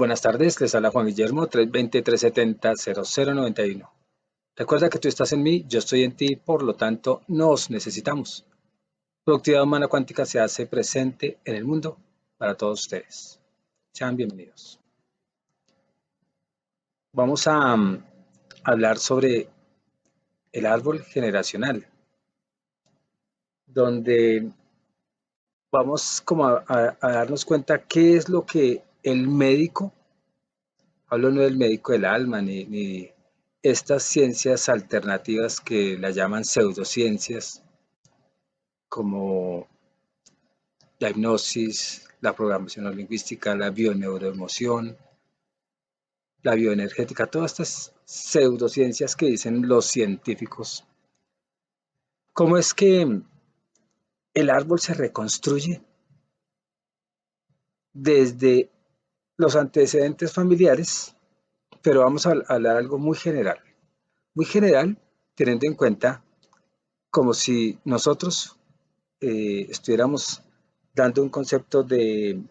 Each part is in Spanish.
Buenas tardes, les habla Juan Guillermo, 320-370-0091. Recuerda que tú estás en mí, yo estoy en ti, por lo tanto, nos necesitamos. Productividad Humana Cuántica se hace presente en el mundo para todos ustedes. Sean bienvenidos. Vamos a hablar sobre el árbol generacional, donde vamos como a darnos cuenta qué es lo que el médico, hablo no del médico del alma, ni estas ciencias alternativas que la llaman pseudociencias, como la hipnosis, la programación neurolingüística, la bioneuroemoción, la bioenergética, todas estas pseudociencias que dicen los científicos. ¿Cómo es que el árbol se reconstruye desde los antecedentes familiares? Pero vamos a hablar algo muy general, teniendo en cuenta como si nosotros estuviéramos dando un concepto de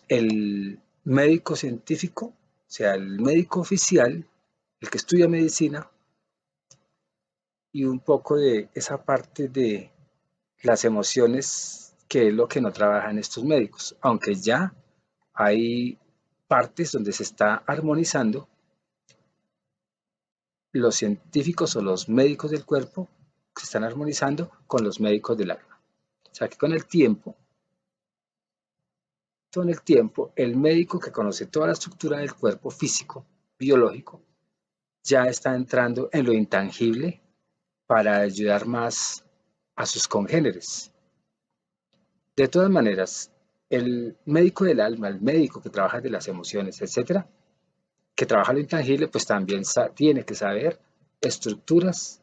el médico científico, o sea, el médico oficial, el que estudia medicina, y un poco de esa parte de las emociones, que es lo que no trabajan estos médicos, aunque ya hay partes donde se está armonizando los científicos o los médicos del cuerpo, se están armonizando con los médicos del alma. O sea que con el tiempo, el médico que conoce toda la estructura del cuerpo físico, biológico, ya está entrando en lo intangible para ayudar más a sus congéneres. De todas maneras, el médico del alma, el médico que trabaja de las emociones, etcétera, que trabaja lo intangible, pues también tiene que saber estructuras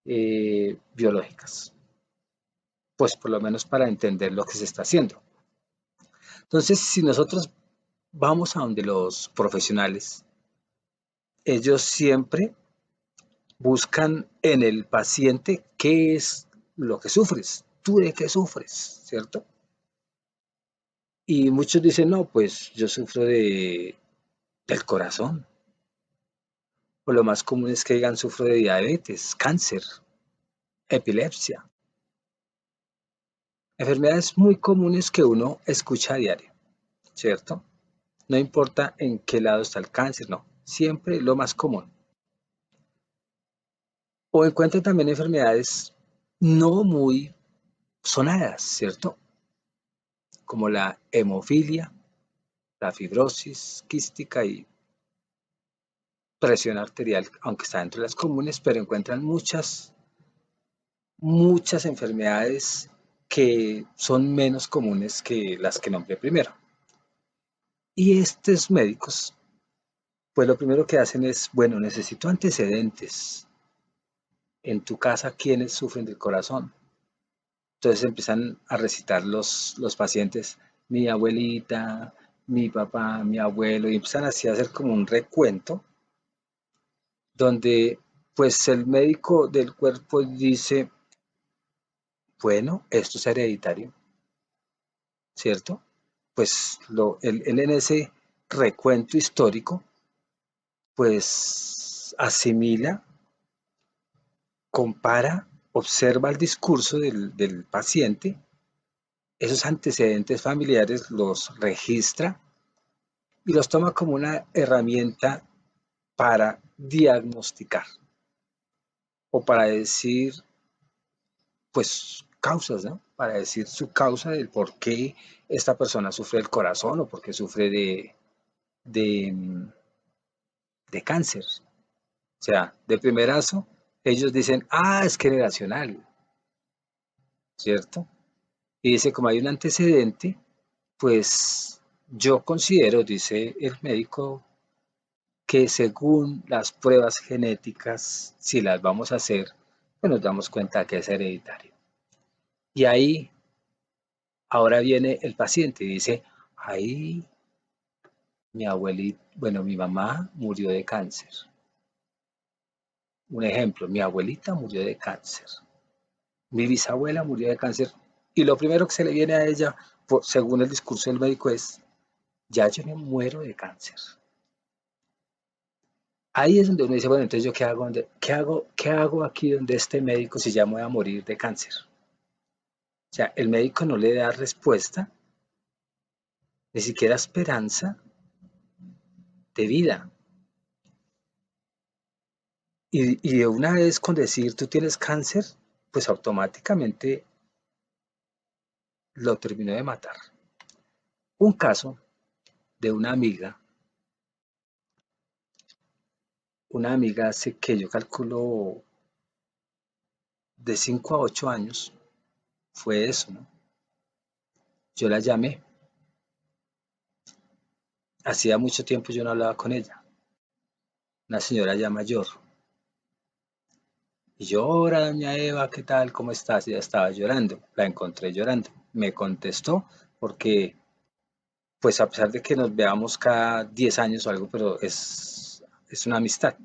biológicas, pues por lo menos para entender lo que se está haciendo. Entonces, si nosotros vamos a donde los profesionales, ellos siempre buscan en el paciente qué es lo que sufres, tú de qué sufres, ¿cierto? Y muchos dicen, no, pues yo sufro del corazón. O lo más común es que digan, sufro de diabetes, cáncer, epilepsia. Enfermedades muy comunes que uno escucha a diario, ¿cierto? No importa en qué lado está el cáncer, no. Siempre lo más común. O encuentran también enfermedades no muy sonadas, ¿cierto? Como la hemofilia, la fibrosis quística y presión arterial, aunque está dentro de las comunes, pero encuentran muchas enfermedades que son menos comunes que las que nombré primero. Y estos médicos, pues lo primero que hacen es, bueno, necesito antecedentes. En tu casa, ¿quiénes sufren del corazón? Entonces empiezan a recitar los pacientes, mi abuelita, mi papá, mi abuelo, y empiezan así a hacer como un recuento, donde pues el médico del cuerpo dice, bueno, esto es hereditario, ¿cierto? Pues él en ese recuento histórico, pues asimila, compara, observa el discurso del paciente, esos antecedentes familiares los registra y los toma como una herramienta para diagnosticar o para decir, pues, causas, ¿no? Para decir su causa del por qué esta persona sufre del corazón o por qué sufre de, de cáncer. O sea, de primerazo, ellos dicen, ah, es generacional, ¿cierto? Y dice, como hay un antecedente, pues yo considero, dice el médico, que según las pruebas genéticas, si las vamos a hacer, pues nos damos cuenta que es hereditario. Y ahí, ahora viene el paciente y dice, ahí mi abuelita, bueno, mi mamá murió de cáncer. Un ejemplo, mi abuelita murió de cáncer. Mi bisabuela murió de cáncer. Y lo primero que se le viene a ella, según el discurso del médico, es, ya yo me muero de cáncer. Ahí es donde uno dice, bueno, entonces yo qué hago aquí donde este médico si ya me voy a morir de cáncer? O sea, el médico no le da respuesta, ni siquiera esperanza de vida. Y de una vez con decir tú tienes cáncer, pues automáticamente lo terminó de matar. Un caso de una amiga hace que yo calculo de 5 a 8 años, fue eso, ¿no? Yo la llamé, hacía mucho tiempo yo no hablaba con ella, una señora ya mayor. Y yo, hola, doña Eva, ¿qué tal? ¿Cómo estás? Ella estaba llorando, la encontré llorando. Me contestó porque, pues a pesar de que nos veamos cada 10 años o algo, pero es una amistad.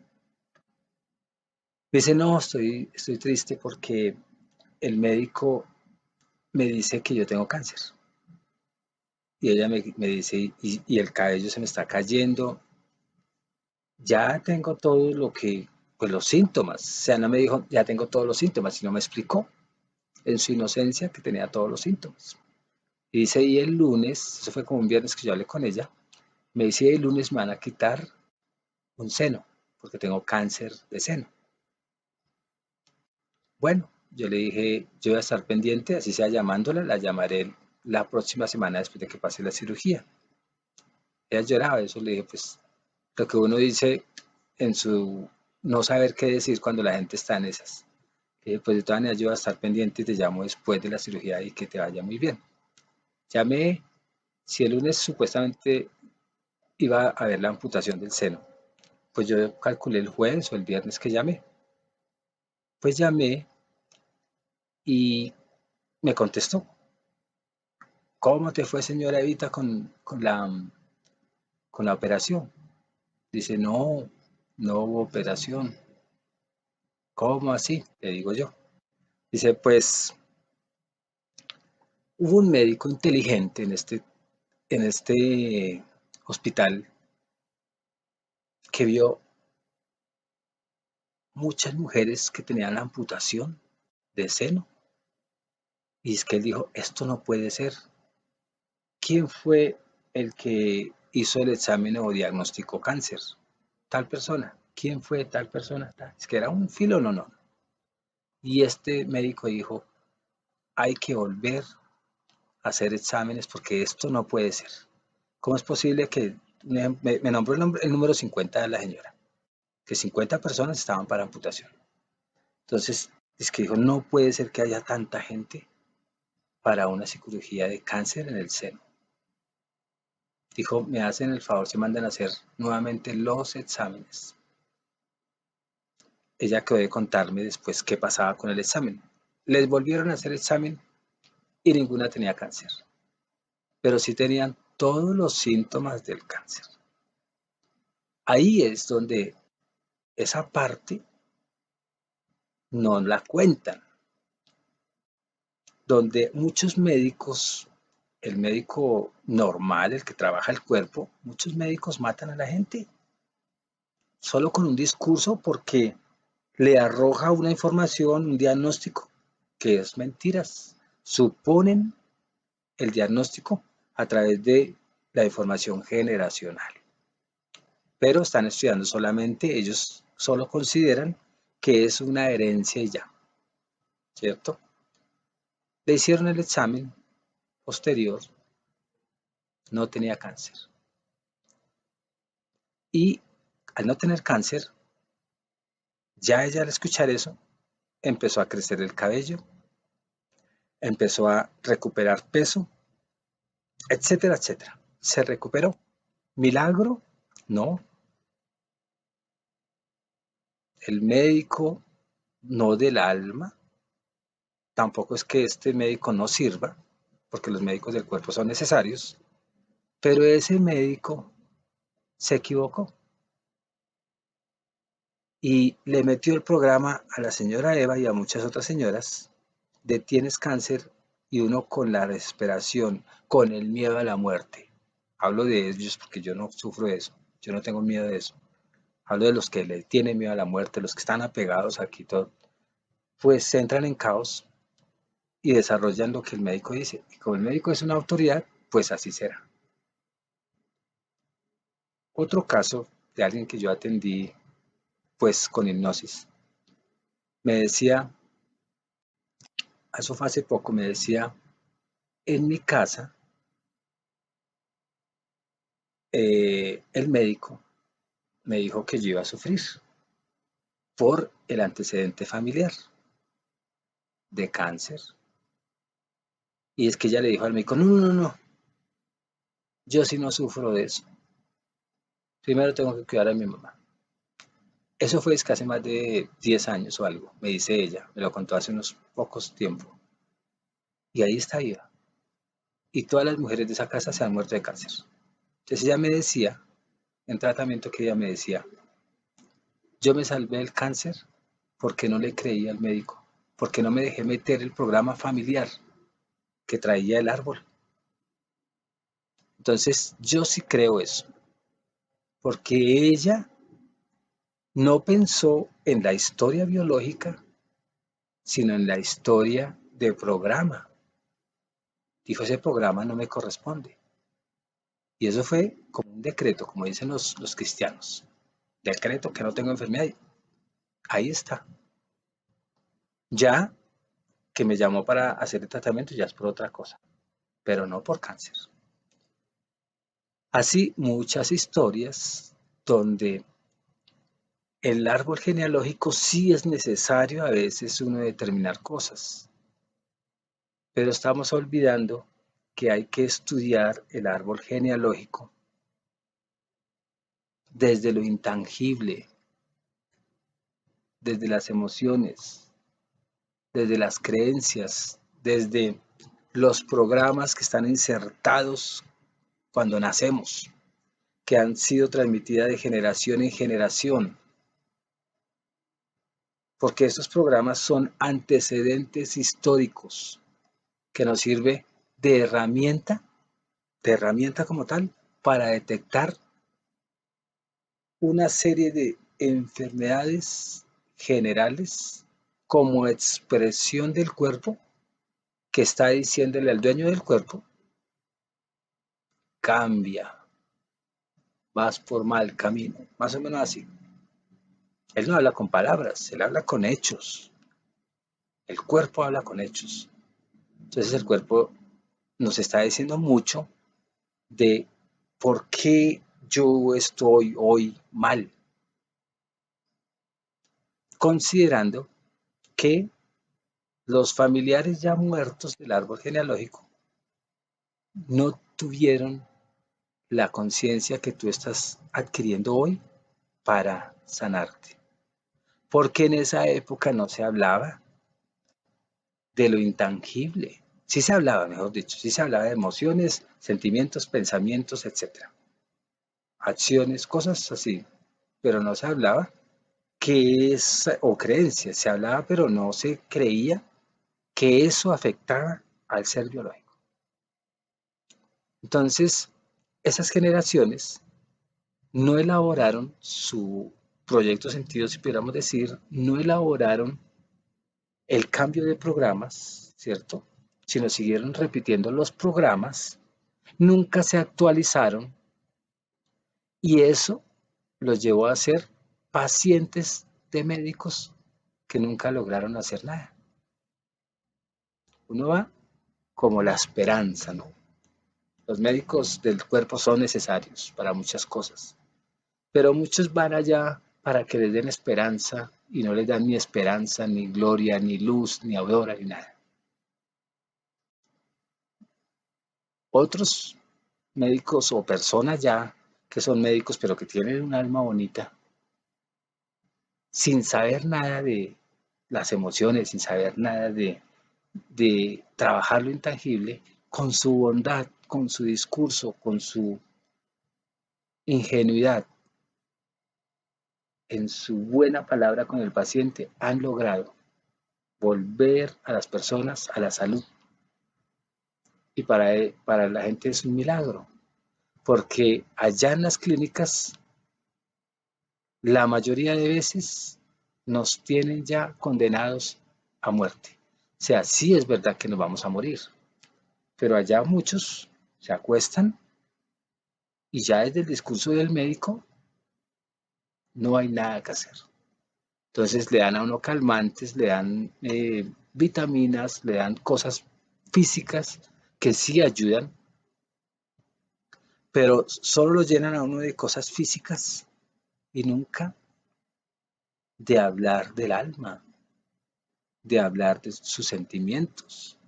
Me dice, no, estoy triste porque el médico me dice que yo tengo cáncer. Y ella me dice, y el cabello se me está cayendo. Ya tengo todo lo que, pues los síntomas. O sea, no me dijo, ya tengo todos los síntomas, sino me explicó en su inocencia que tenía todos los síntomas. Y dice, y el lunes, eso fue como un viernes que yo hablé con ella, me dice, el lunes me van a quitar un seno, porque tengo cáncer de seno. Bueno, yo le dije, yo voy a estar pendiente, así sea llamándola, la llamaré la próxima semana después de que pase la cirugía. Ella lloraba, eso le dije, pues lo que uno dice en su no saber qué decir cuando la gente está en esas. Pues de todas maneras yo voy a estar pendiente y te llamo después de la cirugía y que te vaya muy bien. Llamé, si el lunes supuestamente iba a haber la amputación del seno, pues yo calculé el jueves o el viernes que llamé. Pues llamé y me contestó. ¿Cómo te fue, señora Evita, con la operación? Dice, no, no hubo operación. ¿Cómo así? Le digo yo. Dice, pues hubo un médico inteligente en este hospital que vio muchas mujeres que tenían la amputación de seno. Y es que él dijo, esto no puede ser. ¿Quién fue el que hizo el examen o diagnosticó cáncer? Tal persona. ¿Quién fue tal persona? Es que era un filo, no, no. Y este médico dijo, hay que volver a hacer exámenes porque esto no puede ser. ¿Cómo es posible que me nombró el número 50 de la señora? Que 50 personas estaban para amputación. Entonces, es que dijo, no puede ser que haya tanta gente para una cirugía de cáncer en el seno. Dijo, me hacen el favor, se mandan a hacer nuevamente los exámenes. Ella quedó de contarme después qué pasaba con el examen. Les volvieron a hacer examen y ninguna tenía cáncer, pero sí tenían todos los síntomas del cáncer. Ahí es donde esa parte no la cuentan, donde muchos médicos, el médico normal, el que trabaja el cuerpo, muchos médicos matan a la gente solo con un discurso porque le arroja una información, un diagnóstico que es mentiras. Suponen el diagnóstico a través de la información generacional, pero están estudiando solamente, ellos solo consideran que es una herencia y ya, ¿cierto? Le hicieron el examen posterior, no tenía cáncer. Y al no tener cáncer, ya ella al escuchar eso, empezó a crecer el cabello, empezó a recuperar peso, etcétera, etcétera. Se recuperó. ¿Milagro? No. El médico no del alma, tampoco es que este médico no sirva, porque los médicos del cuerpo son necesarios, pero ese médico se equivocó y le metió el programa a la señora Eva y a muchas otras señoras de tienes cáncer y uno con la desesperación, con el miedo a la muerte. Hablo de ellos porque yo no sufro de eso, yo no tengo miedo de eso. Hablo de los que le tienen miedo a la muerte, los que están apegados aquí, todo. Pues entran en caos y desarrollan lo que el médico dice. Y como el médico es una autoridad, pues así será. Otro caso de alguien que yo atendí, pues con hipnosis, me decía, eso fue hace poco, me decía, en mi casa, el médico me dijo que yo iba a sufrir por el antecedente familiar de cáncer. Y es que ella le dijo al médico, no, no, no, no, yo sí no sufro de eso. Primero tengo que cuidar a mi mamá. Eso fue hace más de 10 años o algo, me dice ella, me lo contó hace unos pocos tiempos. Y ahí está ella. Y todas las mujeres de esa casa se han muerto de cáncer. Entonces ella me decía, en tratamiento que ella me decía, yo me salvé del cáncer porque no le creía al médico, porque no me dejé meter el programa familiar que traía el árbol. Entonces yo sí creo eso, porque ella no pensó en la historia biológica, sino en la historia de programa. Dijo, ese programa no me corresponde. Y eso fue como un decreto, como dicen los cristianos. Decreto que no tengo enfermedad. Ahí está. Ya que me llamó para hacer el tratamiento ya es por otra cosa, pero no por cáncer. Así muchas historias donde el árbol genealógico sí es necesario a veces uno determinar cosas, pero estamos olvidando que hay que estudiar el árbol genealógico desde lo intangible, desde las emociones, desde las creencias, desde los programas que están insertados cuando nacemos, que han sido transmitidas de generación en generación, porque estos programas son antecedentes históricos que nos sirve de herramienta como tal, para detectar una serie de enfermedades generales como expresión del cuerpo que está diciéndole al dueño del cuerpo, cambia, vas por mal camino, más o menos así. Él no habla con palabras, él habla con hechos, el cuerpo habla con hechos. Entonces el cuerpo nos está diciendo mucho de por qué yo estoy hoy mal, considerando que los familiares ya muertos del árbol genealógico no tuvieron la conciencia que tú estás adquiriendo hoy para sanarte. Porque en esa época no se hablaba de lo intangible. Sí se hablaba, mejor dicho, sí se hablaba de emociones, sentimientos, pensamientos, etcétera, acciones, cosas así, pero no se hablaba que es, o creencias, se hablaba, pero no se creía que eso afectaba al ser biológico. Entonces, esas generaciones no elaboraron su proyecto sentido, si pudiéramos decir, no elaboraron el cambio de programas, ¿cierto? Sino siguieron repitiendo los programas, nunca se actualizaron y eso los llevó a ser pacientes de médicos que nunca lograron hacer nada. Uno va como la esperanza, ¿no? Los médicos del cuerpo son necesarios para muchas cosas, pero muchos van allá para que les den esperanza y no les dan ni esperanza, ni gloria, ni luz, ni aurora, ni nada. Otros médicos o personas ya que son médicos pero que tienen un alma bonita, sin saber nada de las emociones, sin saber nada de trabajar lo intangible, con su bondad, con su discurso, con su ingenuidad, en su buena palabra con el paciente, han logrado volver a las personas a la salud. Y para la gente es un milagro, porque allá en las clínicas la mayoría de veces nos tienen ya condenados a muerte. O sea, sí es verdad que nos vamos a morir, pero allá muchos se acuestan y ya desde el discurso del médico no hay nada que hacer. Entonces le dan a uno calmantes, le dan vitaminas, le dan cosas físicas que sí ayudan, pero solo lo llenan a uno de cosas físicas y nunca de hablar del alma, de hablar de sus sentimientos.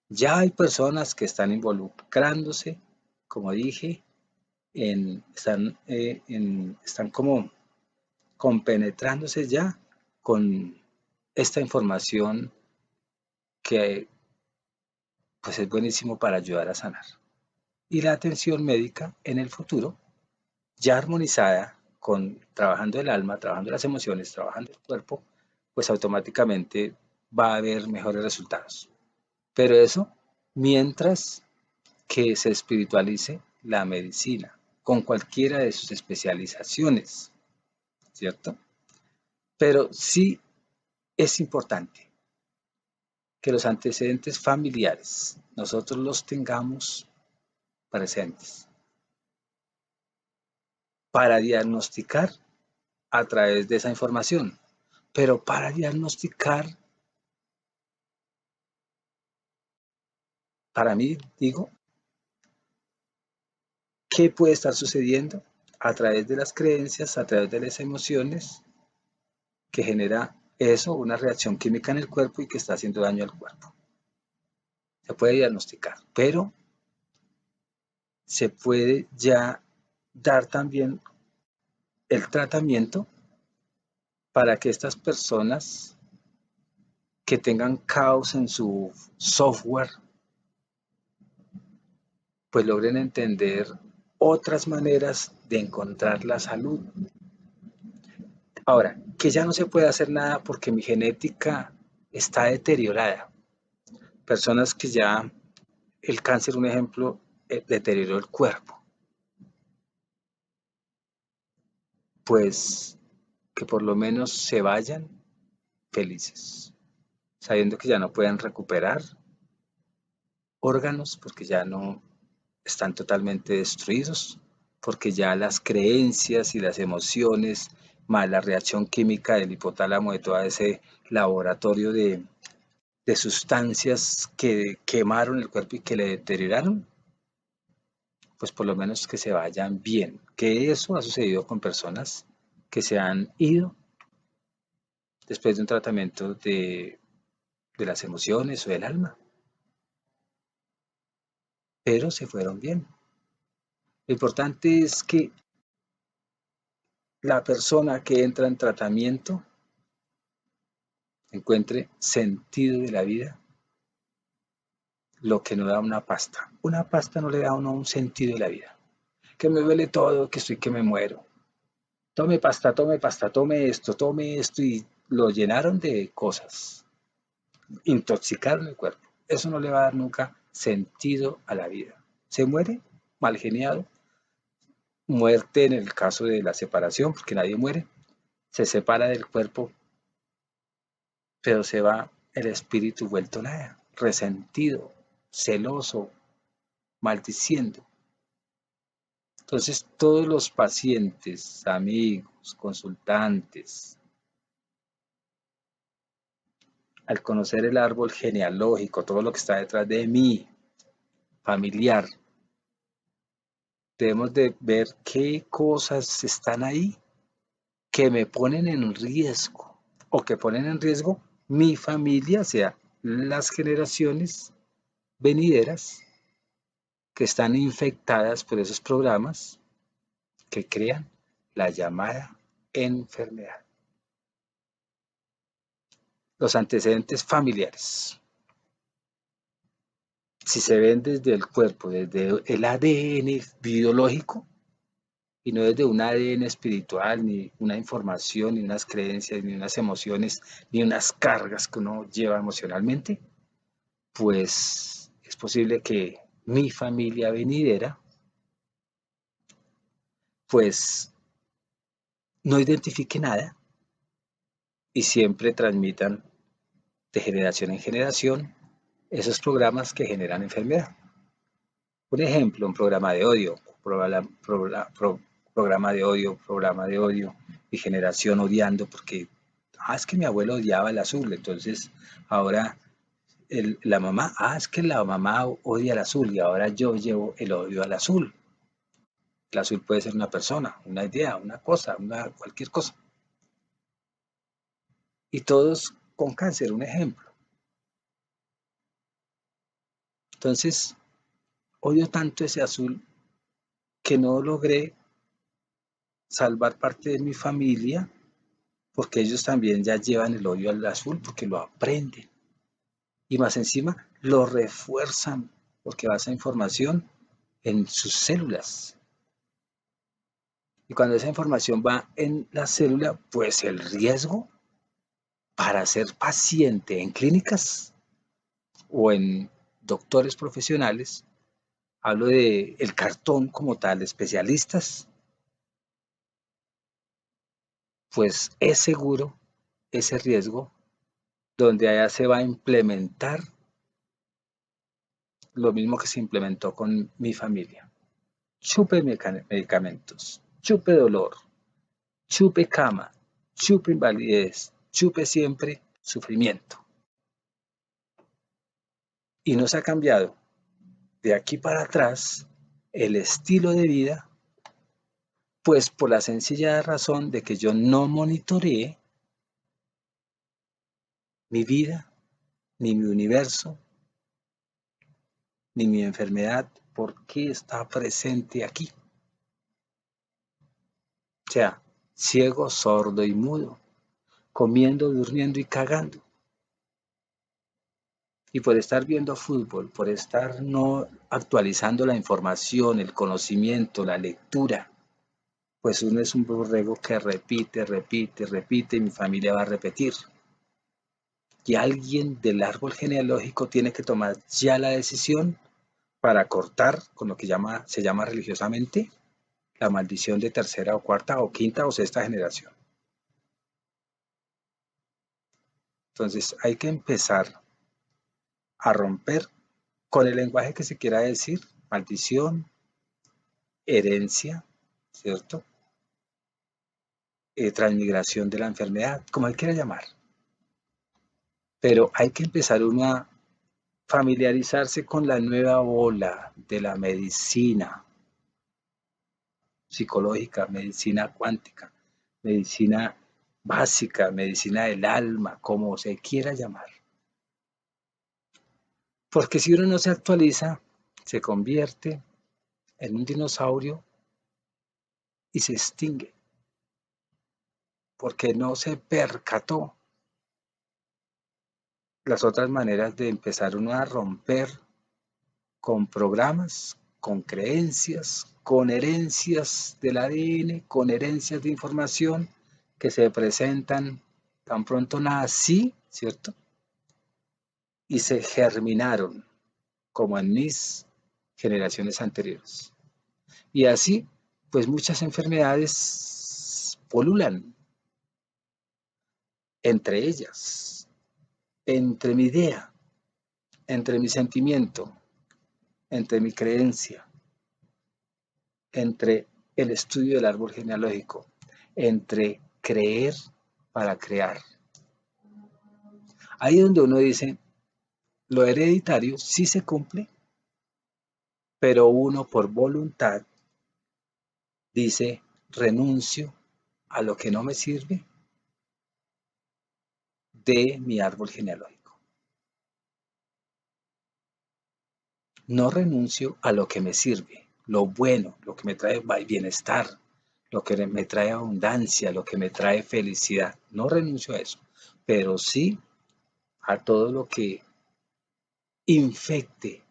Ya hay personas que están involucrándose, como dije, están como compenetrándose ya con esta información que pues es buenísimo para ayudar a sanar. Y la atención médica en el futuro, ya armonizada con trabajando el alma, trabajando las emociones, trabajando el cuerpo, pues automáticamente va a haber mejores resultados. Pero eso mientras que se espiritualice la medicina con cualquiera de sus especializaciones, ¿cierto? Pero sí es importante que los antecedentes familiares nosotros los tengamos presentes para diagnosticar a través de esa información. Pero para diagnosticar, para mí, digo, ¿qué puede estar sucediendo? A través de las creencias, a través de las emociones, que genera eso, una reacción química en el cuerpo y que está haciendo daño al cuerpo. Se puede diagnosticar, pero se puede ya dar también el tratamiento para que estas personas que tengan caos en su software, pues logren entender otras maneras de encontrar la salud. Ahora, que ya no se puede hacer nada porque mi genética está deteriorada. Personas que ya el cáncer, un ejemplo, deterioró el cuerpo. Pues que por lo menos se vayan felices, sabiendo que ya no pueden recuperar órganos porque ya no están totalmente destruidos, porque ya las creencias y las emociones, más la reacción química del hipotálamo, de todo ese laboratorio de sustancias que quemaron el cuerpo y que le deterioraron, pues por lo menos que se vayan bien. Que eso ha sucedido con personas que se han ido después de un tratamiento de las emociones o del alma, pero se fueron bien. Lo importante es que la persona que entra en tratamiento encuentre sentido de la vida, lo que no da una pasta. Una pasta no le da a uno un sentido de la vida. Que me duele todo, que estoy que me muero. Tome esto y lo llenaron de cosas. Intoxicaron el cuerpo. Eso no le va a dar nunca sentido a la vida. Se muere mal geniado, muerte en el caso de la separación, porque nadie muere, se separa del cuerpo, pero se va el espíritu vuelto nada, resentido, celoso, maldiciendo. Entonces, todos los pacientes, amigos, consultantes, al conocer el árbol genealógico, todo lo que está detrás de mí, familiar, debemos de ver qué cosas están ahí que me ponen en riesgo o que ponen en riesgo mi familia, o sea, las generaciones venideras que están infectadas por esos programas que crean la llamada enfermedad. Los antecedentes familiares, si se ven desde el cuerpo, desde el ADN biológico y no desde un ADN espiritual, ni una información, ni unas creencias, ni unas emociones, ni unas cargas que uno lleva emocionalmente, pues es posible que mi familia venidera pues no identifique nada y siempre transmitan de generación en generación esos programas que generan enfermedad. Un ejemplo, un programa de odio, programa de odio y generación odiando porque, es que mi abuelo odiaba el azul, entonces ahora la mamá, es que la mamá odia el azul y ahora yo llevo el odio al azul. El azul puede ser una persona, una idea, una cosa, cualquier cosa. Y todos con cáncer, un ejemplo. Entonces, odio tanto ese azul que no logré salvar parte de mi familia porque ellos también ya llevan el odio al azul porque lo aprenden. Y más encima lo refuerzan porque va esa información en sus células. Y cuando esa información va en la célula, pues el riesgo para ser paciente en clínicas o en doctores profesionales, hablo de el cartón como tal, especialistas, pues es seguro ese riesgo donde allá se va a implementar lo mismo que se implementó con mi familia. Chupe medicamentos, chupe dolor, chupe cama, chupe invalidez, chupe siempre sufrimiento. Y no se ha cambiado de aquí para atrás el estilo de vida, pues por la sencilla razón de que yo no monitoreé mi vida, ni mi universo, ni mi enfermedad, ¿por qué está presente aquí? O sea, ciego, sordo y mudo, comiendo, durmiendo y cagando. Y por estar viendo fútbol, por estar no actualizando la información, el conocimiento, la lectura, pues uno es un borrego que repite, repite, repite y mi familia va a repetir. Y alguien del árbol genealógico tiene que tomar ya la decisión para cortar con lo que se llama religiosamente la maldición de tercera o cuarta o quinta o sexta generación. Entonces hay que empezar a romper con el lenguaje que se quiera decir, maldición, herencia, ¿cierto? Transmigración de la enfermedad, como él quiera llamar. Pero hay que empezar uno a familiarizarse con la nueva ola de la medicina psicológica, medicina cuántica, medicina básica, medicina del alma, como se quiera llamar. Porque si uno no se actualiza, se convierte en un dinosaurio y se extingue. Porque no se percató las otras maneras de empezar uno a romper con programas, con creencias, con herencias del ADN, con herencias de información que se presentan tan pronto nací, ¿cierto? Y se germinaron, como en mis generaciones anteriores. Y así, pues muchas enfermedades polulan entre ellas, entre mi idea, entre mi sentimiento, entre mi creencia, entre el estudio del árbol genealógico, entre creer para crear. Ahí es donde uno dice, lo hereditario sí se cumple, pero uno por voluntad dice, renuncio a lo que no me sirve de mi árbol genealógico. No renuncio a lo que me sirve, lo bueno, lo que me trae bienestar, lo que me trae abundancia, lo que me trae felicidad. No renuncio a eso, pero sí a todo lo que infecte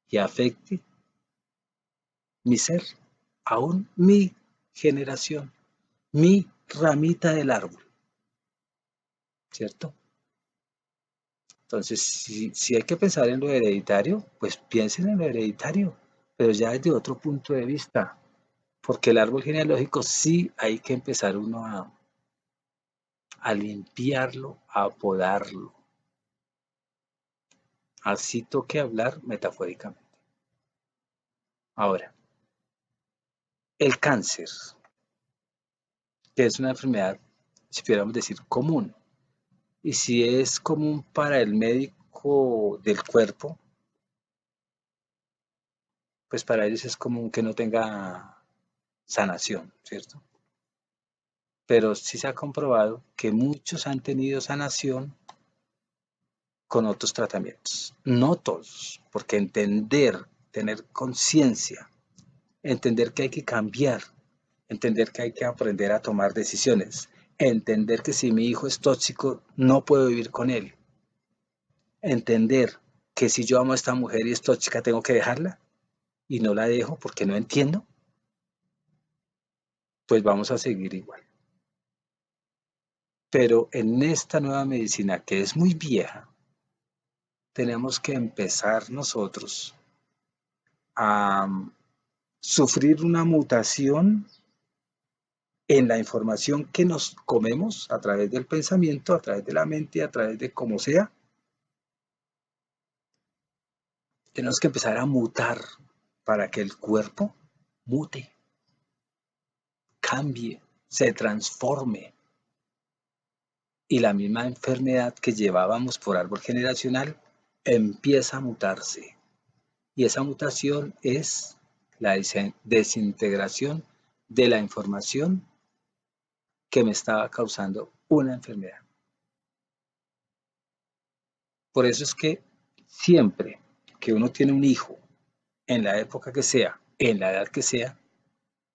y afecte mi ser, aún mi generación, mi ramita del árbol, ¿cierto? Entonces, si hay que pensar en lo hereditario, pues piensen en lo hereditario, pero ya desde otro punto de vista, Porque el árbol genealógico sí hay que empezar uno a limpiarlo, a podarlo. Así toque hablar metafóricamente. Ahora, el cáncer, que es una enfermedad, si pudiéramos decir, común. Y si es común para el médico del cuerpo, pues para ellos es común que no tenga sanación, ¿cierto? Pero sí se ha comprobado que muchos han tenido sanación con otros tratamientos. No todos, porque entender, tener conciencia, entender que hay que cambiar, entender que hay que aprender a tomar decisiones, entender que si mi hijo es tóxico, no puedo vivir con él, entender que si yo amo a esta mujer y es tóxica, tengo que dejarla y no la dejo porque no entiendo, pues vamos a seguir igual. Pero en esta nueva medicina que es muy vieja, tenemos que empezar nosotros a sufrir una mutación en la información que nos comemos a través del pensamiento, a través de la mente, a través de como sea. Tenemos que empezar a mutar para que el cuerpo mute, cambie, se transforme. Y la misma enfermedad que llevábamos por árbol generacional empieza a mutarse. Y esa mutación es la desintegración de la información que me estaba causando una enfermedad. Por eso es que siempre que uno tiene un hijo, en la época que sea, en la edad que sea,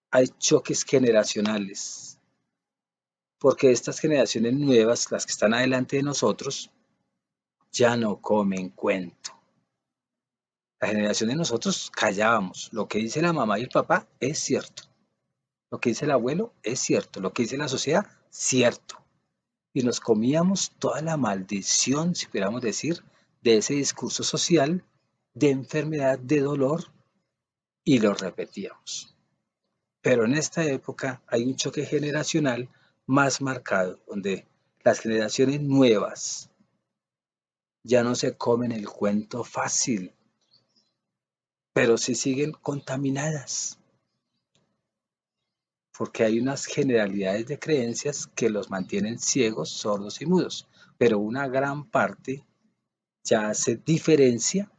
hay choques generacionales. Porque estas generaciones nuevas, las que están adelante de nosotros, ya no comen cuento. La generación de nosotros callábamos. Lo que dice la mamá y el papá es cierto. Lo que dice el abuelo es cierto. Lo que dice la sociedad, cierto. Y nos comíamos toda la maldición, si pudiéramos decir, de ese discurso social de enfermedad, de dolor, y lo repetíamos. Pero en esta época hay un choque generacional más marcado, donde las generaciones nuevas ya no se comen el cuento fácil, pero sí siguen contaminadas, porque hay unas generalidades de creencias que los mantienen ciegos, sordos y mudos, pero una gran parte ya hace diferencia,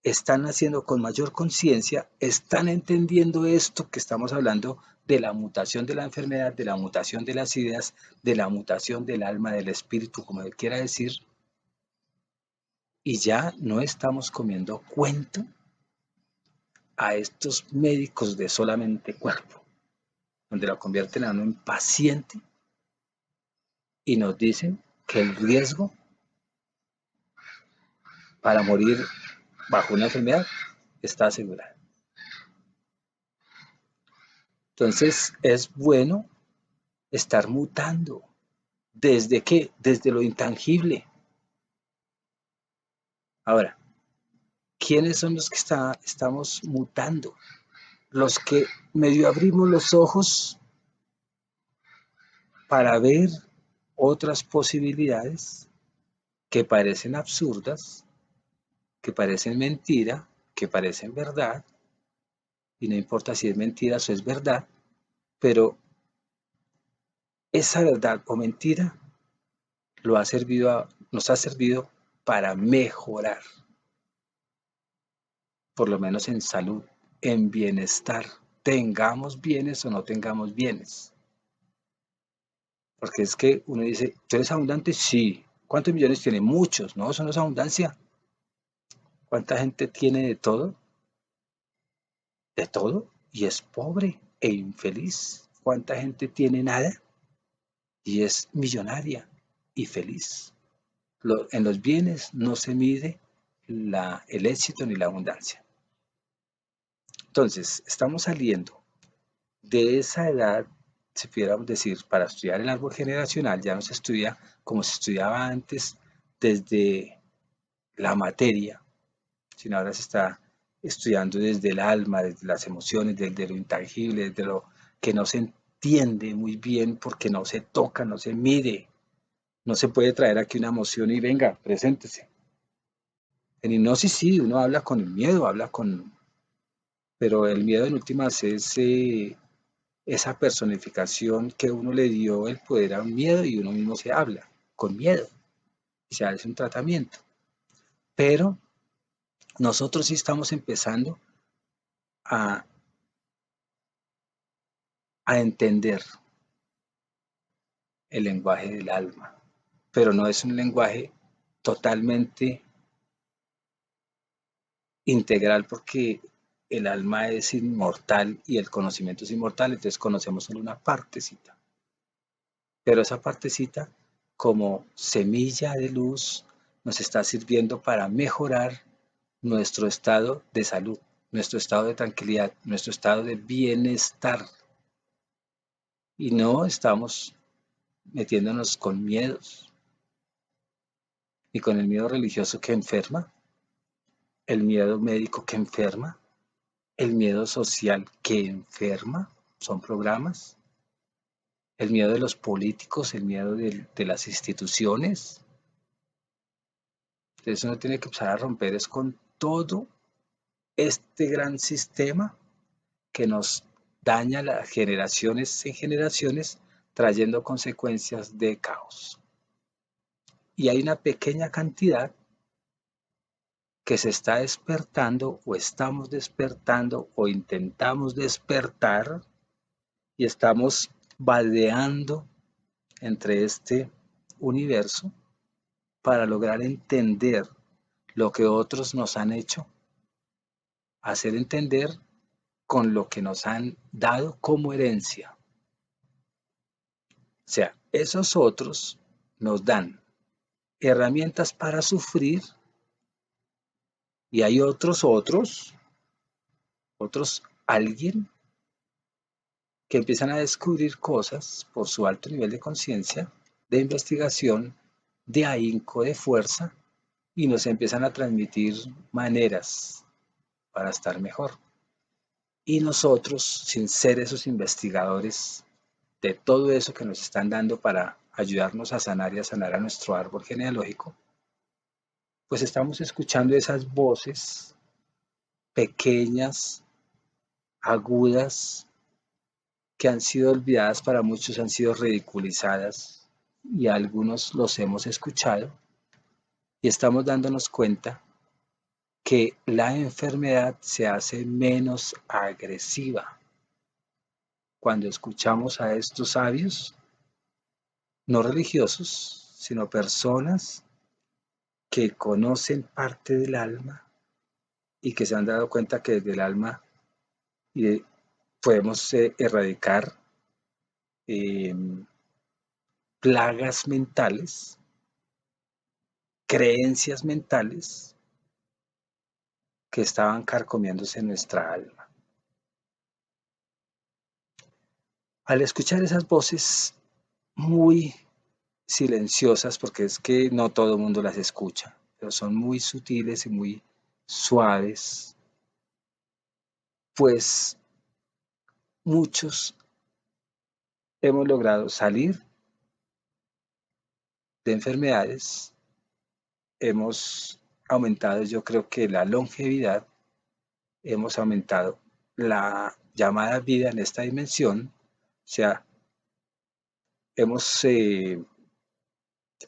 están haciendo con mayor conciencia, están entendiendo esto que estamos hablando de la mutación de la enfermedad, de la mutación de las ideas, de la mutación del alma, del espíritu, como él quiera decir, y ya no estamos comiendo cuento a estos médicos de solamente cuerpo, donde lo convierten a uno en paciente y nos dicen que el riesgo para morir bajo una enfermedad está asegurado. Entonces es bueno estar mutando. ¿Desde qué? Desde lo intangible. Ahora, ¿quiénes son los que estamos mutando? Los que medio abrimos los ojos para ver otras posibilidades que parecen absurdas, que parecen mentira, que parecen verdad, y no importa si es mentira o es verdad, pero esa verdad o mentira nos ha servido para mejorar, por lo menos en salud, en bienestar, tengamos bienes o no tengamos bienes. Porque es que uno dice, ¿tú eres abundante? Sí. ¿Cuántos millones tiene? Muchos, ¿no? Eso no es abundancia. ¿Cuánta gente tiene de todo? De todo, y es pobre e infeliz. ¿Cuánta gente tiene nada? Y es millonaria y feliz. En los bienes no se mide el éxito ni la abundancia. Entonces, estamos saliendo de esa edad, si pudiéramos decir, para estudiar el árbol generacional, ya no se estudia como se estudiaba antes desde la materia, sino ahora se está estudiando desde el alma, desde las emociones, desde lo intangible, desde lo que no se entiende muy bien porque no se toca, no se mide. No se puede traer aquí una emoción y venga, preséntese. En hipnosis sí, uno habla con el miedo, pero el miedo en últimas es esa personificación que uno le dio el poder a un miedo y uno mismo se habla con miedo y se hace un tratamiento. Pero nosotros sí estamos empezando a, a entender el lenguaje del alma, pero no es un lenguaje totalmente integral porque el alma es inmortal y el conocimiento es inmortal, entonces conocemos solo una partecita. Pero esa partecita, como semilla de luz, nos está sirviendo para mejorar nuestro estado de salud, nuestro estado de tranquilidad, nuestro estado de bienestar. Y no estamos metiéndonos con miedos, ni con el miedo religioso que enferma, el miedo médico que enferma, el miedo social que enferma, son programas, el miedo de los políticos, el miedo de las instituciones. Entonces uno tiene que empezar a romper es con todo este gran sistema que nos daña las generaciones en generaciones, trayendo consecuencias de caos. Y hay una pequeña cantidad que se está despertando o estamos despertando o intentamos despertar y estamos vadeando entre este universo para lograr entender lo que otros nos han hecho, hacer entender con lo que nos han dado como herencia. O sea, esos otros nos dan herramientas para sufrir y hay otros alguien que empiezan a descubrir cosas por su alto nivel de conciencia, de investigación, de ahínco, de fuerza, y nos empiezan a transmitir maneras para estar mejor. Y nosotros, sin ser esos investigadores de todo eso que nos están dando para ayudarnos a sanar y a sanar a nuestro árbol genealógico, pues estamos escuchando esas voces pequeñas, agudas, que han sido olvidadas para muchos, han sido ridiculizadas y algunos los hemos escuchado y estamos dándonos cuenta que la enfermedad se hace menos agresiva cuando escuchamos a estos sabios, no religiosos, sino personas que conocen parte del alma y que se han dado cuenta que desde el alma podemos erradicar eh, plagas mentales, creencias mentales que estaban carcomiéndose en nuestra alma. Al escuchar esas voces muy silenciosas, porque es que no todo el mundo las escucha, pero son muy sutiles y muy suaves, pues muchos hemos logrado salir de enfermedades, hemos aumentado yo creo que la longevidad, hemos aumentado la llamada vida en esta dimensión, o sea, hemos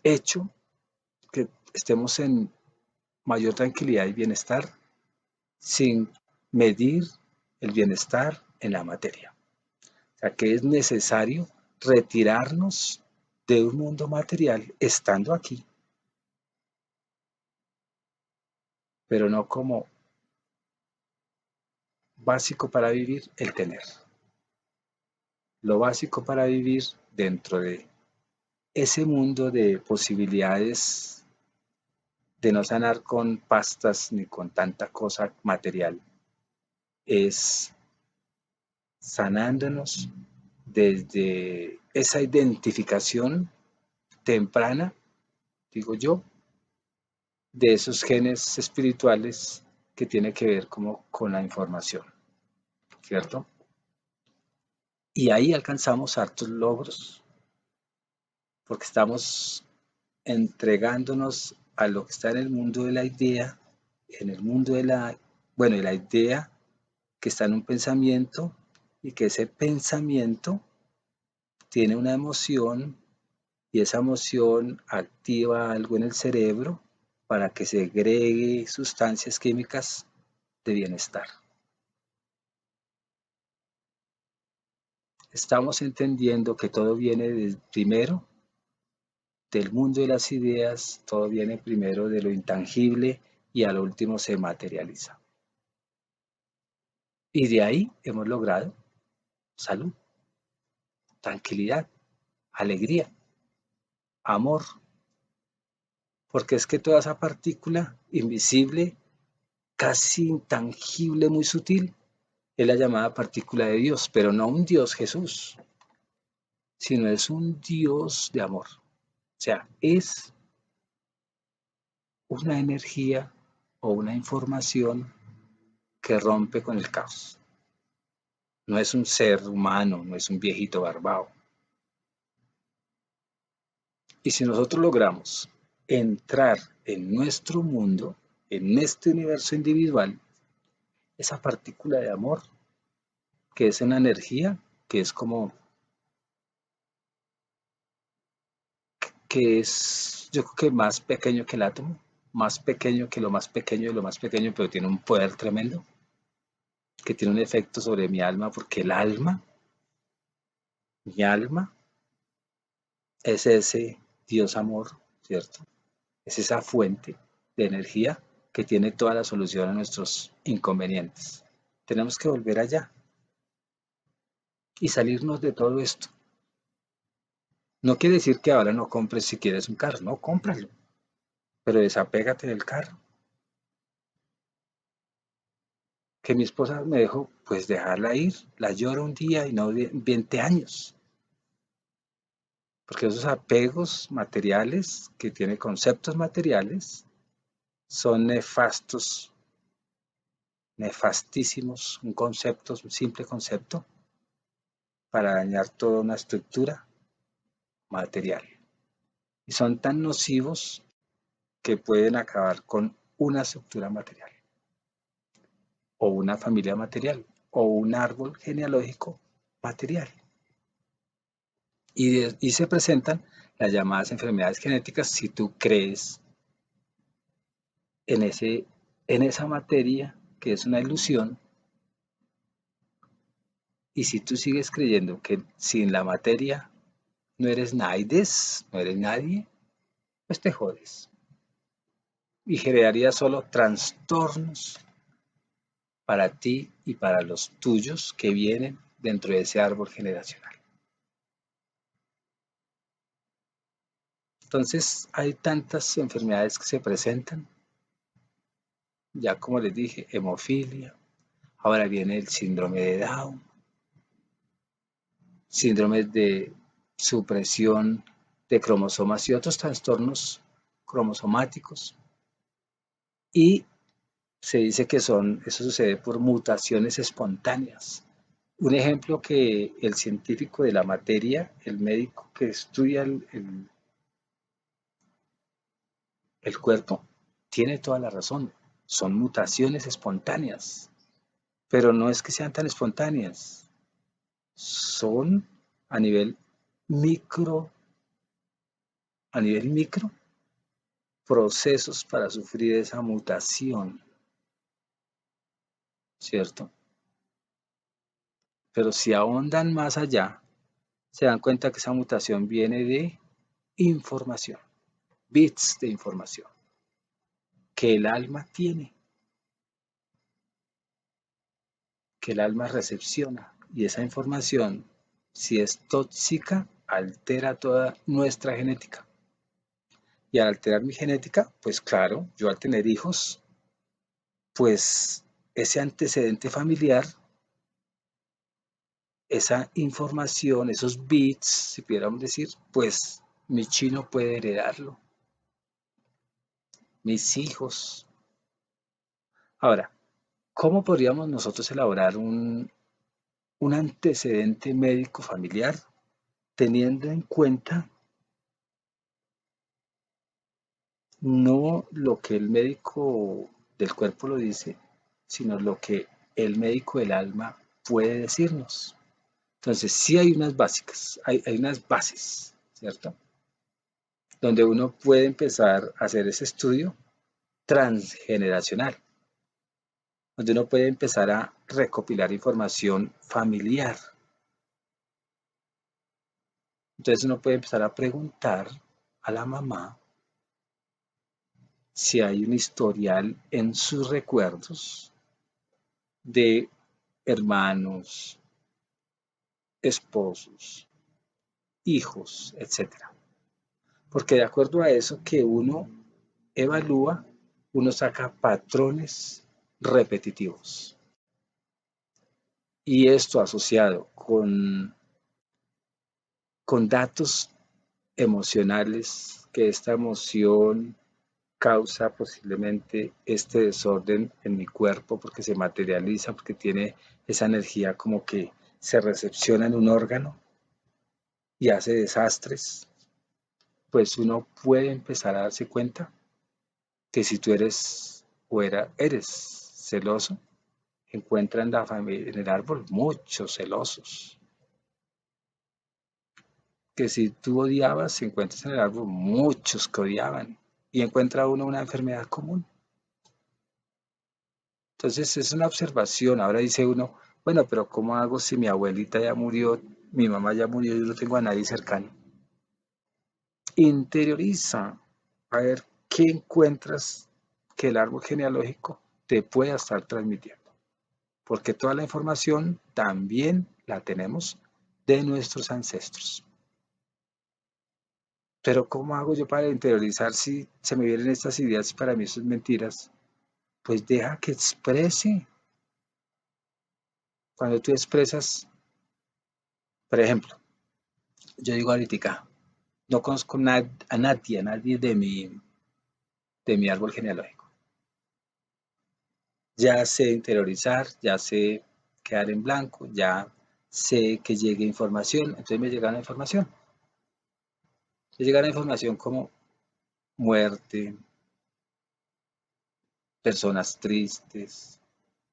hecho que estemos en mayor tranquilidad y bienestar sin medir el bienestar en la materia. O sea que es necesario retirarnos de un mundo material estando aquí, pero no como básico para vivir el tener. Lo básico para vivir dentro de ese mundo de posibilidades de no sanar con pastas ni con tanta cosa material es sanándonos desde esa identificación temprana, digo yo, de esos genes espirituales que tiene que ver como con la información, ¿cierto? Y ahí alcanzamos hartos logros, porque estamos entregándonos a lo que está en el mundo de la idea, en el mundo de la, bueno, de la idea que está en un pensamiento y que ese pensamiento tiene una emoción y esa emoción activa algo en el cerebro para que segregue sustancias químicas de bienestar. Estamos entendiendo que todo viene primero del mundo de las ideas, todo viene primero de lo intangible y al último se materializa. Y de ahí hemos logrado salud, tranquilidad, alegría, amor, porque es que toda esa partícula invisible, casi intangible, muy sutil, es la llamada partícula de Dios, pero no un Dios Jesús, sino es un Dios de amor. O sea, es una energía o una información que rompe con el caos. No es un ser humano, no es un viejito barbado. Y si nosotros logramos entrar en nuestro mundo, en este universo individual, esa partícula de amor, que es una energía, que es como, que es, yo creo que más pequeño que el átomo, más pequeño que lo más pequeño de lo más pequeño, pero tiene un poder tremendo, que tiene un efecto sobre mi alma, porque el alma, mi alma, es ese Dios amor, ¿cierto? Es esa fuente de energía que tiene toda la solución a nuestros inconvenientes. Tenemos que volver allá y salirnos de todo esto. No quiere decir que ahora no compres si quieres un carro, no, cómpralo, pero desapégate del carro. Que mi esposa me dejó, pues dejarla ir, la lloro un día y no 20 años, porque esos apegos materiales que tiene conceptos materiales son nefastos, nefastísimos, un concepto, un simple concepto para dañar toda una estructura material. Y son tan nocivos que pueden acabar con una estructura material, o una familia material, o un árbol genealógico material. Y se presentan las llamadas enfermedades genéticas si tú crees en, en esa materia que es una ilusión, y si tú sigues creyendo que sin la materia no eres naides, no eres nadie, pues te jodes. Y generaría solo trastornos para ti y para los tuyos que vienen dentro de ese árbol generacional. Entonces, hay tantas enfermedades que se presentan, ya como les dije, hemofilia, ahora viene el síndrome de Down, síndromes de supresión de cromosomas y otros trastornos cromosomáticos. Y se dice que eso sucede por mutaciones espontáneas. Un ejemplo que el científico de la materia, el médico que estudia el cuerpo, tiene toda la razón. Son mutaciones espontáneas, pero no es que sean tan espontáneas. Son a nivel micro, a nivel micro, procesos para sufrir esa mutación, ¿cierto? Pero si ahondan más allá, se dan cuenta que esa mutación viene de información, bits de información, que el alma tiene, que el alma recepciona. Y esa información, si es tóxica, altera toda nuestra genética. Y al alterar mi genética, pues claro, yo al tener hijos, pues ese antecedente familiar, esa información, esos bits, si pudiéramos decir, pues mi chino puede heredarlo, mis hijos. Ahora, ¿cómo podríamos nosotros elaborar un antecedente médico familiar teniendo en cuenta no lo que el médico del cuerpo lo dice, sino lo que el médico del alma puede decirnos? Entonces, sí hay unas básicas, hay unas bases, ¿cierto? Donde uno puede empezar a hacer ese estudio transgeneracional, donde uno puede empezar a recopilar información familiar. Entonces uno puede empezar a preguntar a la mamá si hay un historial en sus recuerdos de hermanos, esposos, hijos, etcétera. Porque de acuerdo a eso que uno evalúa, uno saca patrones repetitivos. Y esto asociado con datos emocionales, que esta emoción causa posiblemente este desorden en mi cuerpo porque se materializa, porque tiene esa energía como que se recepciona en un órgano y hace desastres, pues uno puede empezar a darse cuenta que si tú eres eres celoso, encuentra en la familia, en el árbol muchos celosos. Que si tú odiabas, encuentras en el árbol muchos que odiaban y encuentra uno una enfermedad común. Entonces es una observación. Ahora dice uno, bueno, pero ¿cómo hago si mi abuelita ya murió, mi mamá ya murió y yo no tengo a nadie cercano? Interioriza a ver qué encuentras que el árbol genealógico te pueda estar transmitiendo. Porque toda la información también la tenemos de nuestros ancestros. Pero ¿cómo hago yo para interiorizar si se me vienen estas ideas y para mí son mentiras? Pues deja que exprese. Cuando tú expresas, por ejemplo, yo digo ahorita, no conozco a nadie de mi árbol genealógico. Ya sé interiorizar, ya sé quedar en blanco, ya sé que llegue información, entonces me llega la información. Me llega la información como muerte, personas tristes.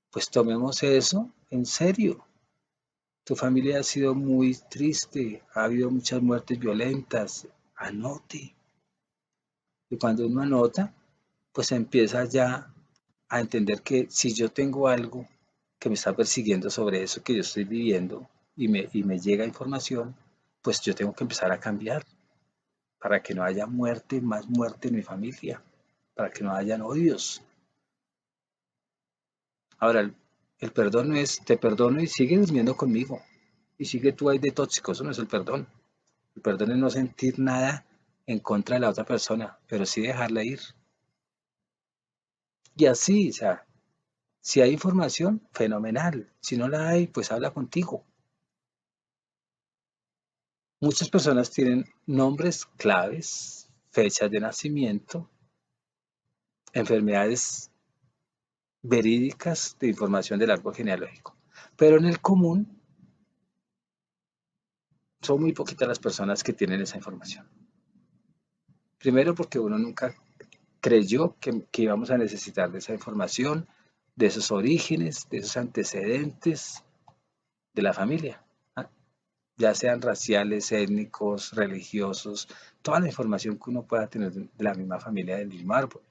Pues tomemos eso en serio. Tu familia ha sido muy triste, ha habido muchas muertes violentas. Anote. Y cuando uno anota, pues empieza ya a entender que si yo tengo algo que me está persiguiendo sobre eso que yo estoy viviendo y me llega información, pues yo tengo que empezar a cambiar para que no haya muerte, más muerte en mi familia, para que no hayan odios. Ahora, el perdón no es te perdono y sigue durmiendo conmigo y sigue tú ahí de tóxico, eso no es el perdón. El perdón es no sentir nada en contra de la otra persona, pero sí dejarla ir. Y así, o sea, si hay información, fenomenal. Si no la hay, pues habla contigo. Muchas personas tienen nombres claves, fechas de nacimiento, enfermedades verídicas de información del árbol genealógico. Pero en el común son muy poquitas las personas que tienen esa información. Primero porque uno nunca creyó que íbamos a necesitar de esa información, de esos orígenes, de esos antecedentes de la familia, ¿ah? Ya sean raciales, étnicos, religiosos, toda la información que uno pueda tener de la misma familia, del mismo árbol,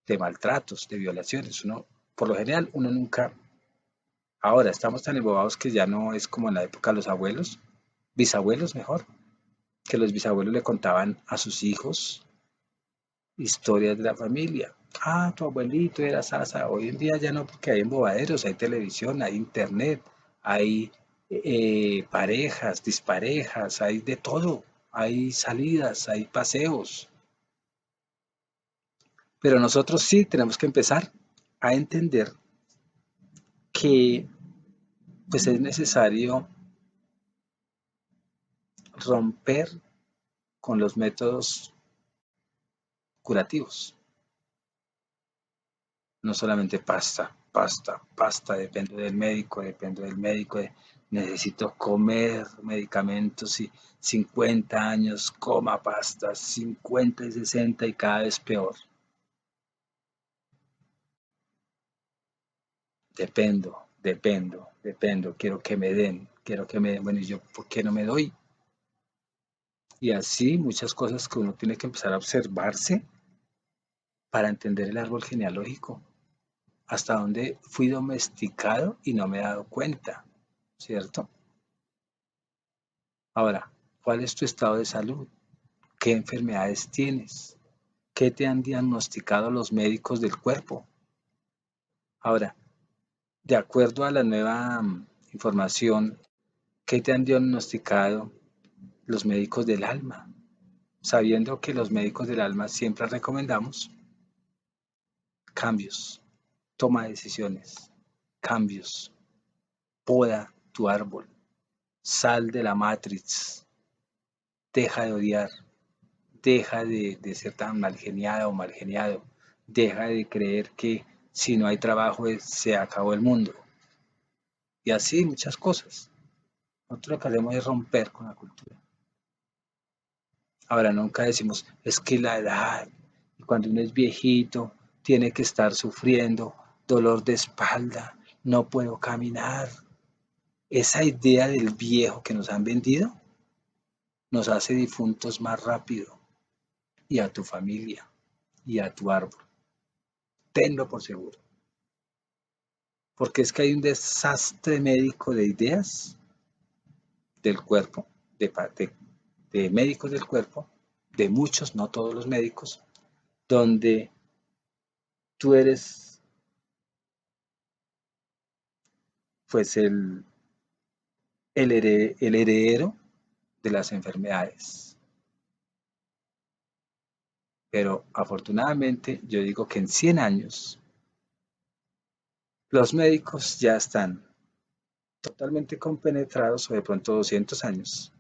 de maltratos, de violaciones. Uno, por lo general, uno nunca, ahora estamos tan embobados que ya no es como en la época de los abuelos, bisabuelos mejor, que los bisabuelos le contaban a sus hijos historias de la familia. Ah, tu abuelito era Sasa. Hoy en día ya no, porque hay embobaderos, hay televisión, hay internet, hay parejas, disparejas, hay de todo. Hay salidas, hay paseos. Pero nosotros sí tenemos que empezar a entender que pues es necesario romper con los métodos curativos. No solamente pasta, pasta, pasta, dependo del médico, necesito comer medicamentos y 50 años, coma pasta, 50 y 60 y cada vez peor. Dependo, quiero que me den, bueno, ¿y yo por qué no me doy? Y así muchas cosas que uno tiene que empezar a observarse para entender el árbol genealógico, hasta dónde fui domesticado y no me he dado cuenta, ¿cierto? Ahora, ¿cuál es tu estado de salud? ¿Qué enfermedades tienes? ¿Qué te han diagnosticado los médicos del cuerpo? Ahora, de acuerdo a la nueva información, ¿qué te han diagnosticado los médicos del alma? Sabiendo que los médicos del alma siempre recomendamos cambios, toma de decisiones, cambios, poda tu árbol, sal de la matrix, deja de odiar, deja de ser tan mal geniada o mal geniado, deja de creer que si no hay trabajo se acabó el mundo. Y así muchas cosas. Nosotros lo que hacemos es romper con la cultura. Ahora nunca decimos, es que la edad, y cuando uno es viejito, tiene que estar sufriendo dolor de espalda, no puedo caminar. Esa idea del viejo que nos han vendido nos hace difuntos más rápido, y a tu familia y a tu árbol. Tenlo por seguro. Porque es que hay un desastre médico de ideas del cuerpo, de, de médicos del cuerpo, de muchos, no todos los médicos, donde tú eres pues el heredero de las enfermedades. Pero afortunadamente yo digo que en 100 años los médicos ya están totalmente compenetrados, o de pronto 200 años,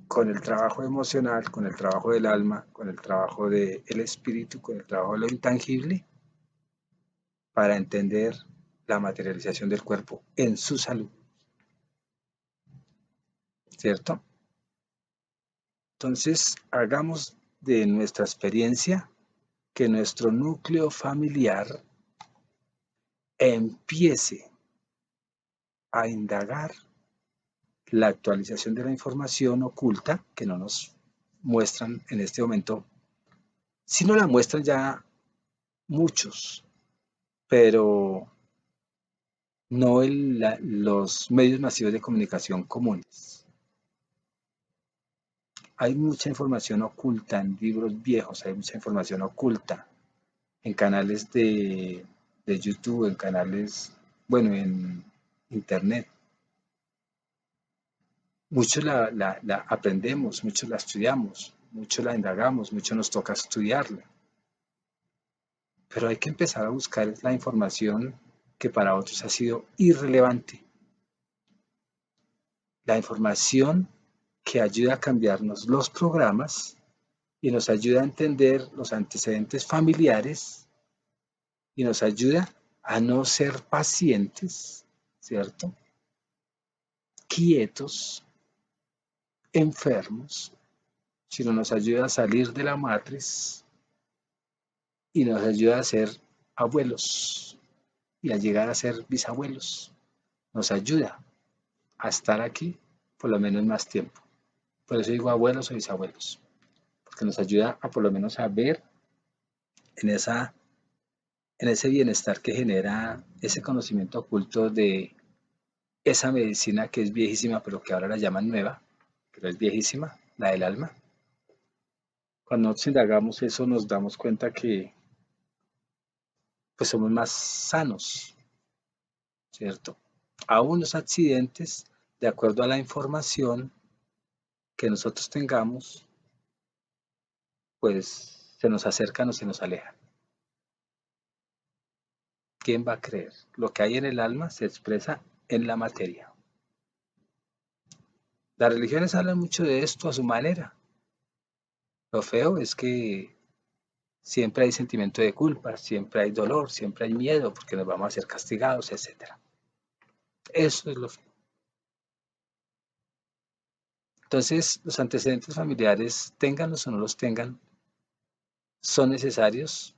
con el trabajo emocional, con el trabajo del alma, con el trabajo del espíritu, con el trabajo de lo intangible, para entender la materialización del cuerpo en su salud, ¿cierto? Entonces, hagamos de nuestra experiencia que nuestro núcleo familiar empiece a indagar la actualización de la información oculta que no nos muestran en este momento. Si no la muestran ya muchos, pero no los medios masivos de comunicación comunes. Hay mucha información oculta en libros viejos, hay mucha información oculta en canales de YouTube, en canales, bueno, en Internet. Muchos la aprendemos, muchos la estudiamos, muchos la indagamos, mucho nos toca estudiarla. Pero hay que empezar a buscar la información que para otros ha sido irrelevante. La información que ayuda a cambiarnos los programas y nos ayuda a entender los antecedentes familiares y nos ayuda a no ser pacientes, ¿cierto? Quietos, enfermos, sino nos ayuda a salir de la matriz y nos ayuda a ser abuelos y a llegar a ser bisabuelos. Nos ayuda a estar aquí por lo menos más tiempo. Por eso digo abuelos o bisabuelos, porque nos ayuda a por lo menos a ver en en ese bienestar que genera ese conocimiento oculto de esa medicina que es viejísima, pero que ahora la llaman nueva, pero es viejísima, la del alma. Cuando nosotros indagamos eso nos damos cuenta que pues somos más sanos, ¿cierto? Aún los accidentes, de acuerdo a la información que nosotros tengamos, pues se nos acercan o se nos alejan. ¿Quién va a creer? Lo que hay en el alma se expresa en la materia. Las religiones hablan mucho de esto a su manera. Lo feo es que Siempre hay sentimiento de culpa, siempre hay dolor, siempre hay miedo porque nos vamos a ser castigados, etcétera. Eso es lo feo. Entonces, los antecedentes familiares, ténganlos o no los tengan, son necesarios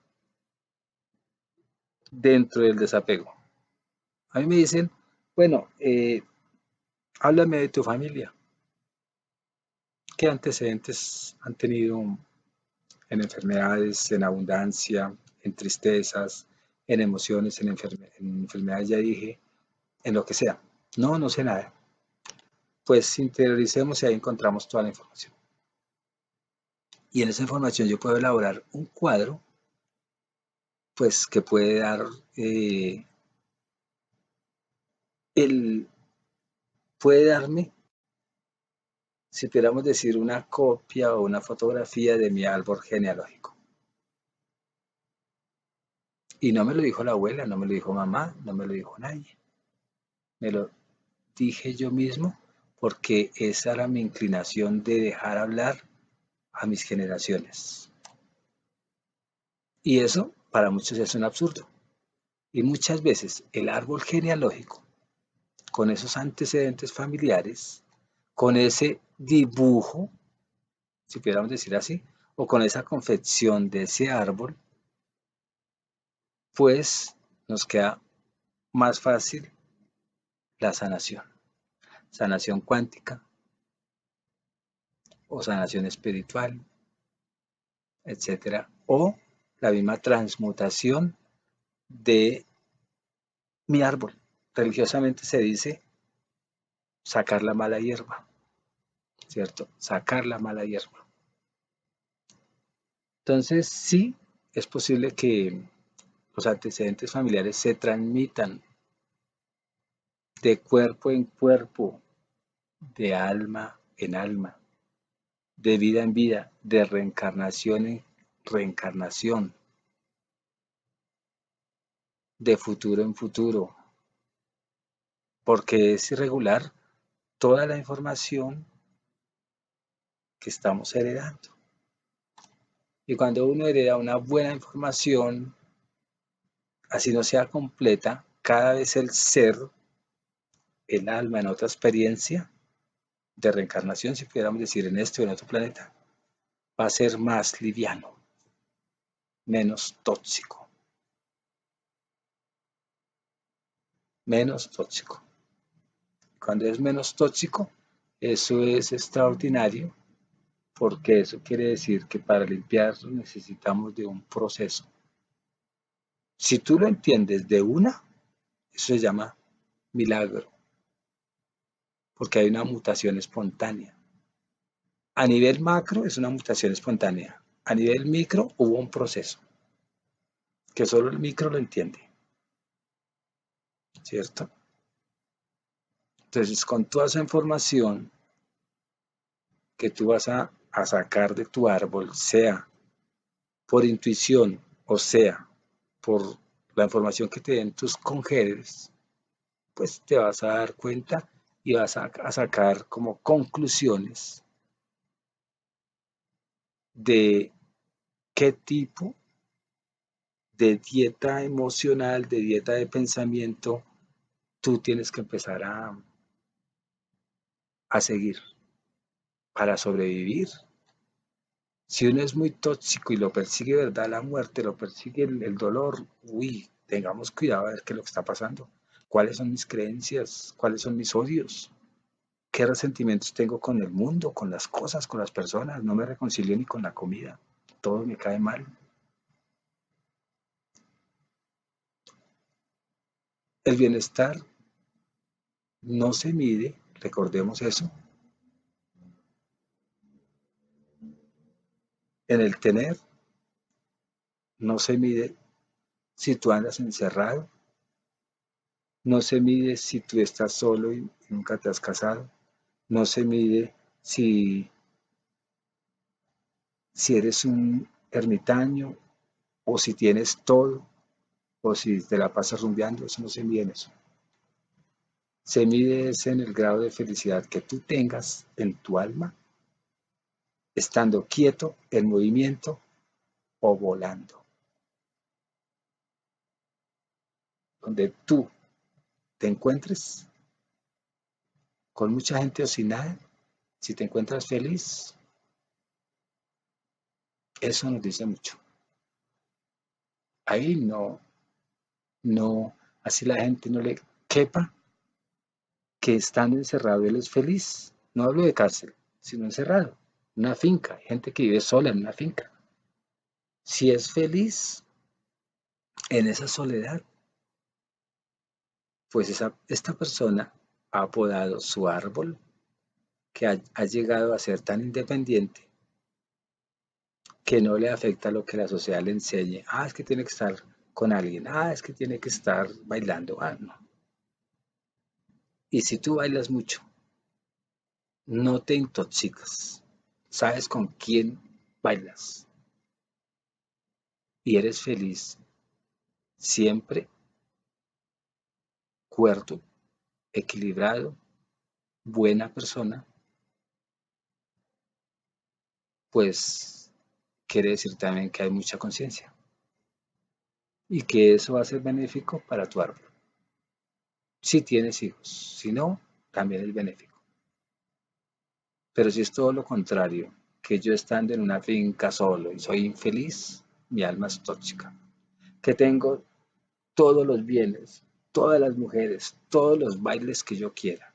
dentro del desapego. A mí me dicen, bueno, háblame de tu familia. ¿Qué antecedentes han tenido en enfermedades, en abundancia, en tristezas, en emociones, en enfermedades, ya dije, en lo que sea? No, no sé nada. Pues interioricemos y ahí encontramos toda la información. Y en esa información yo puedo elaborar un cuadro, pues que puede dar, eh, el, puede darme, si pudiéramos decir, una copia o una fotografía de mi árbol genealógico. Y no me lo dijo la abuela, no me lo dijo mamá, no me lo dijo nadie. Me lo dije yo mismo porque esa era mi inclinación de dejar hablar a mis generaciones. Y eso para muchos es un absurdo. Y muchas veces el árbol genealógico, con esos antecedentes familiares, con ese dibujo, si pudiéramos decir así, o con esa confección de ese árbol, pues nos queda más fácil la sanación. Sanación cuántica o sanación espiritual, etcétera. O la misma transmutación de mi árbol. Religiosamente se dice sacar la mala hierba, ¿cierto? Sacar la mala hierba. Entonces, sí, es posible que los antecedentes familiares se transmitan de cuerpo en cuerpo, de alma en alma, de vida en vida, de reencarnación en reencarnación, de futuro en futuro, porque es irregular toda la información que estamos heredando. Y cuando uno hereda una buena información, así no sea completa, cada vez el ser, el alma en otra experiencia de reencarnación, si pudiéramos decir en este o en otro planeta, va a ser más liviano, menos tóxico, menos tóxico. Cuando es menos tóxico, eso es extraordinario, porque eso quiere decir que para limpiarlo necesitamos de un proceso. Si tú lo entiendes de una, eso se llama milagro, porque hay una mutación espontánea. A nivel macro es una mutación espontánea. A nivel micro hubo un proceso que solo el micro lo entiende, ¿cierto? Entonces, con toda esa información que tú vas a sacar de tu árbol, sea por intuición o sea por la información que te den tus congéneres, pues te vas a dar cuenta y vas a sacar como conclusiones de qué tipo de dieta emocional, de dieta de pensamiento, tú tienes que empezar a seguir para sobrevivir. Si uno es muy tóxico y lo persigue, ¿verdad? La muerte, lo persigue el dolor, uy, tengamos cuidado a ver qué es lo que está pasando. ¿Cuáles son mis creencias? ¿Cuáles son mis odios? ¿Qué resentimientos tengo con el mundo, con las cosas, con las personas? No me reconcilio ni con la comida. Todo me cae mal. El bienestar no se mide, recordemos eso, en el tener, no se mide si tú andas encerrado, no se mide si tú estás solo y nunca te has casado, no se mide si eres un ermitaño o si tienes todo o si te la pasas rumbeando, eso no se mide en eso. Se mide es en el grado de felicidad que tú tengas en tu alma, estando quieto, en movimiento o volando. Donde tú te encuentres con mucha gente o sin nada, si te encuentras feliz, eso nos dice mucho. Ahí no, así la gente no le quepa que estando encerrado él es feliz. No hablo de cárcel, sino encerrado. Una finca, hay gente que vive sola en una finca. Si es feliz en esa soledad, pues esta persona ha podado su árbol que ha llegado a ser tan independiente que no le afecta lo que la sociedad le enseñe. Ah, es que tiene que estar con alguien. Ah, es que tiene que estar bailando. Ah, no. Y si tú bailas mucho, no te intoxicas. Sabes con quién bailas y eres feliz siempre, cuerdo, equilibrado, buena persona, pues quiere decir también que hay mucha conciencia y que eso va a ser benéfico para tu árbol. Si tienes hijos, si no, también es benéfico. Pero si es todo lo contrario, que yo estando en una finca solo y soy infeliz, mi alma es tóxica. Que tengo todos los bienes, todas las mujeres, todos los bailes que yo quiera,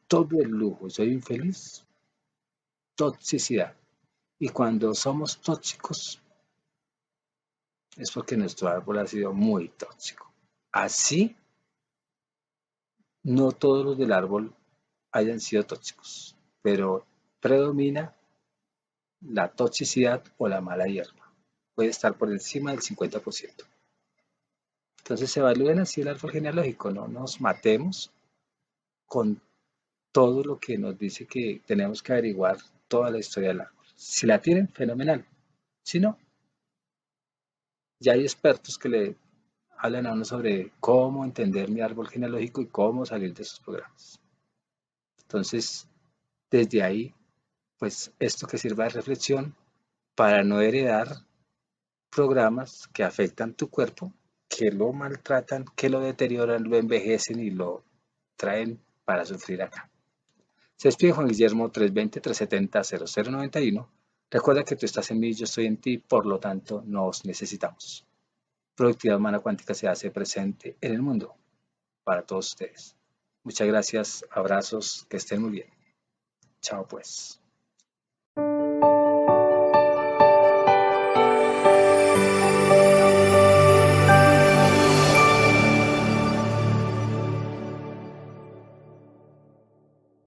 todo el lujo y soy infeliz, toxicidad. Y cuando somos tóxicos es porque nuestro árbol ha sido muy tóxico. Así, no todos los del árbol hayan sido tóxicos, pero predomina la toxicidad o la mala hierba. Puede estar por encima del 50%. Entonces se evalúen así el árbol genealógico, no nos matemos con todo lo que nos dice que tenemos que averiguar toda la historia del árbol. Si la tienen, fenomenal. Si no, ya hay expertos que le hablan a uno sobre cómo entender mi árbol genealógico y cómo salir de esos programas. Entonces, desde ahí, pues esto que sirva de reflexión para no heredar programas que afectan tu cuerpo, que lo maltratan, que lo deterioran, lo envejecen y lo traen para sufrir acá. Se despide Juan Guillermo 320-370-0091. Recuerda que tú estás en mí, yo estoy en ti, por lo tanto nos necesitamos. Productividad Humana Cuántica se hace presente en el mundo para todos ustedes. Muchas gracias, abrazos, que estén muy bien. Chao pues.